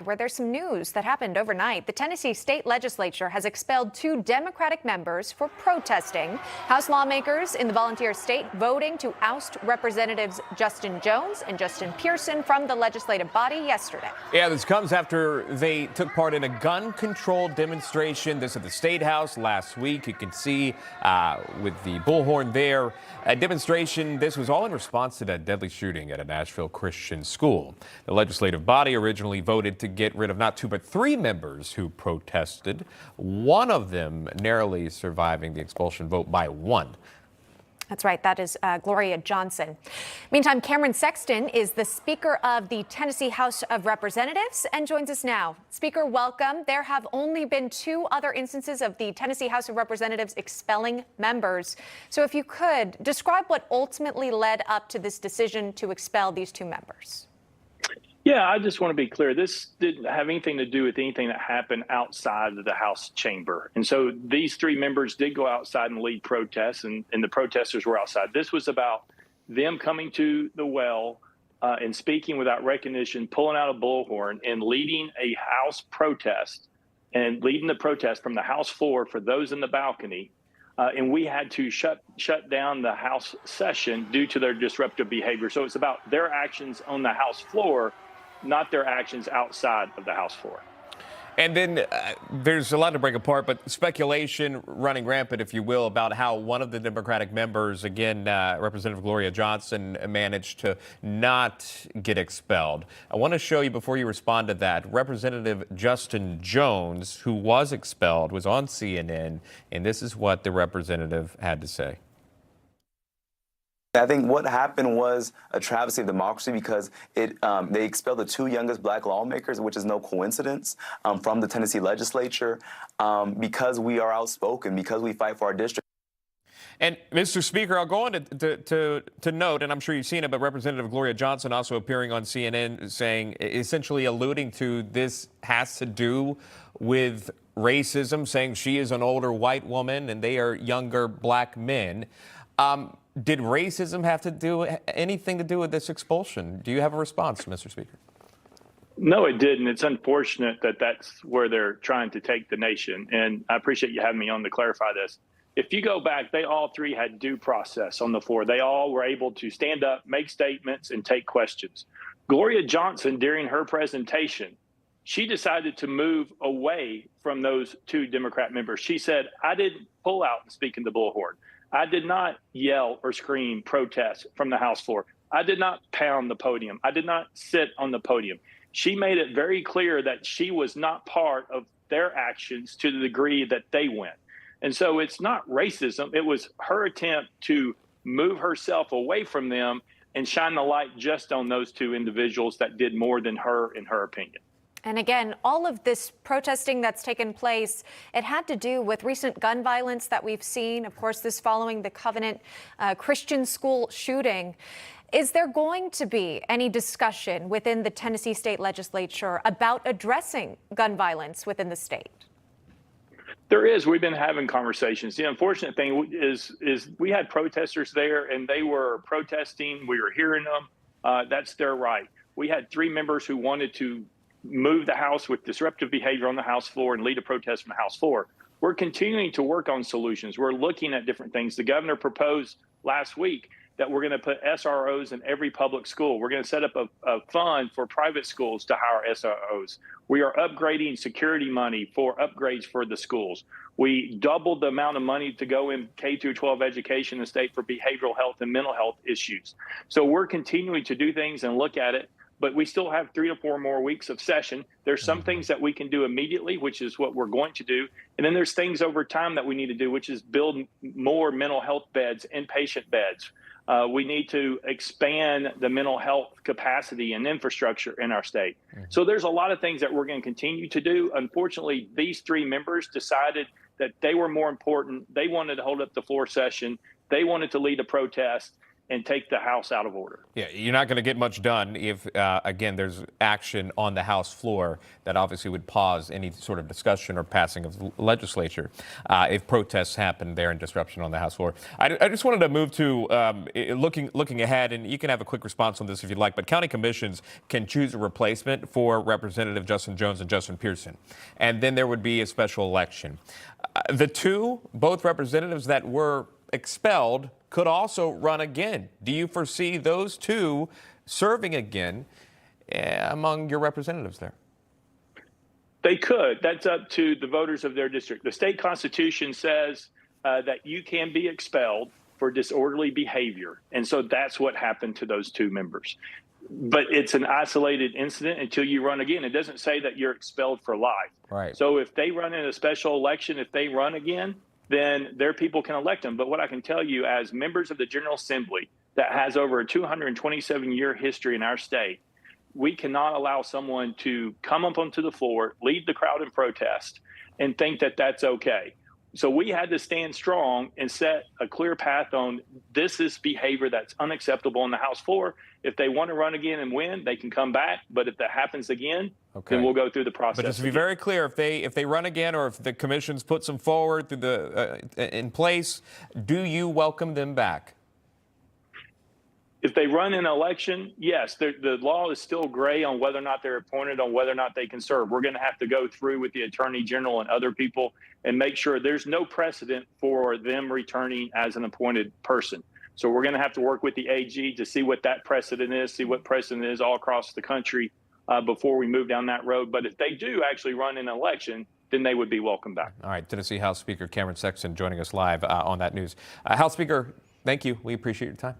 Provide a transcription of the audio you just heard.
where there's some news that happened overnight. The Tennessee state legislature has expelled 2 Democratic members for protesting. House lawmakers in the volunteer state voting to oust Representatives Justin Jones and Justin Pearson from the legislative body yesterday. Yeah, this comes after they took part in a gun control demonstration. This at the State House last week. You can see with the bullhorn there, a demonstration. This was all in response to that deadly shooting at a Nashville Christian school. The legislative body originally voted to get rid of not 2 but 3 members who protested, one of them narrowly surviving the expulsion vote by 1. That's right. That is Gloria Johnson. Meantime, Cameron Sexton is the Speaker of the Tennessee House of Representatives and joins us now. Speaker, welcome. There have only been 2 other instances of the Tennessee House of Representatives expelling members. So if you could, describe what ultimately led up to this decision to expel these 2 members. Yeah, I just want to be clear. This didn't have anything to do with anything that happened outside of the House chamber. And so these 3 members did go outside and lead protests, and the protesters were outside. This was about them coming to the well and speaking without recognition, pulling out a bullhorn and leading a House protest and leading the protest from the House floor for those in the balcony. And we had to shut down the House session due to their disruptive behavior. So it's about their actions on the House floor, not their actions outside of the House floor. And then there's a lot to break apart, but speculation running rampant, if you will, about how one of the Democratic members, again, Representative Gloria Johnson, managed to not get expelled. I want to show you, before you respond to that, Representative Justin Jones, who was expelled, was on CNN, and this is what the representative had to say. I think what happened was a travesty of democracy because they expelled the 2 youngest black lawmakers, which is no coincidence, from the Tennessee legislature because we are outspoken, because we fight for our district. And, Mr. Speaker, I'll go on to note, and I'm sure you've seen it, but Representative Gloria Johnson also appearing on CNN saying, essentially alluding to this has to do with racism, saying she is an older white woman and they are younger black men. Did racism have to do anything to do with this expulsion? Do you have a response, Mr. Speaker? No, it didn't. It's unfortunate that that's where they're trying to take the nation. And I appreciate you having me on to clarify this. If you go back, they all 3 had due process on the floor. They all were able to stand up, make statements, and take questions. Gloria Johnson, during her presentation, she decided to move away from those 2 Democrat members. She said, I didn't pull out and speak in the bullhorn. I did not yell or scream protest from the House floor. I did not pound the podium. I did not sit on the podium. She made it very clear that she was not part of their actions to the degree that they went. And so it's not racism. It was her attempt to move herself away from them and shine the light just on those 2 individuals that did more than her, in her opinion. And again, all of this protesting that's taken place, it had to do with recent gun violence that we've seen. Of course, this following the Covenant Christian school shooting. Is there going to be any discussion within the Tennessee state legislature about addressing gun violence within the state? There is. We've been having conversations. The unfortunate thing is we had protesters there and they were protesting. We were hearing them. That's their right. We had 3 members who wanted to move the House with disruptive behavior on the House floor and lead a protest from the House floor. We're continuing to work on solutions. We're looking at different things. The governor proposed last week that we're going to put SROs in every public school. We're going to set up a fund for private schools to hire SROs. We are upgrading security money for upgrades for the schools. We doubled the amount of money to go in K-12 education in the state for behavioral health and mental health issues. So we're continuing to do things and look at it. But we still have 3 to 4 more weeks of session. There's some things that we can do immediately, which is what we're going to do. And then there's things over time that we need to do, which is build more mental health beds, inpatient beds. We need to expand the mental health capacity and infrastructure in our state. So there's a lot of things that we're going to continue to do. Unfortunately, these 3 members decided that they were more important. They wanted to hold up the floor session. They wanted to lead a protest. and take the House out of order. Yeah, you're not going to get much done if, again, there's action on the House floor that obviously would pause any sort of discussion or passing of the legislature if protests happen there and disruption on the House floor. I just wanted to move to looking ahead, and you can have a quick response on this if you'd like, but county commissions can choose a replacement for Representative Justin Jones and Justin Pearson, and then there would be a special election. Both representatives that were expelled could also run again. Do you foresee those two serving again among your representatives there? They could. That's up to the voters of their district. The state constitution says that you can be expelled for disorderly behavior. And so that's what happened to those two members. But it's an isolated incident until you run again. It doesn't say that you're expelled for life. Right. So if they run in a special election, if they run again, then their people can elect them. But what I can tell you as members of the General Assembly that has over a 227-year history in our state, we cannot allow someone to come up onto the floor, lead the crowd in protest, and think that that's okay. So we had to stand strong and set a clear path on this is behavior that's unacceptable on the House floor. If they want to run again and win, they can come back. But if that happens again, then we'll go through the process. But just to be very clear, if they run again, or if the commissions put some forward through in place, do you welcome them back? If they run an election, yes, the law is still gray on whether or not they're appointed, on whether or not they can serve. We're going to have to go through with the Attorney General and other people and make sure there's no precedent for them returning as an appointed person. So we're going to have to work with the AG to see what that precedent is, see what precedent is all across the country before we move down that road. But if they do actually run an election, then they would be welcome back. All right, Tennessee House Speaker Cameron Sexton joining us live on that news. House Speaker, thank you. We appreciate your time.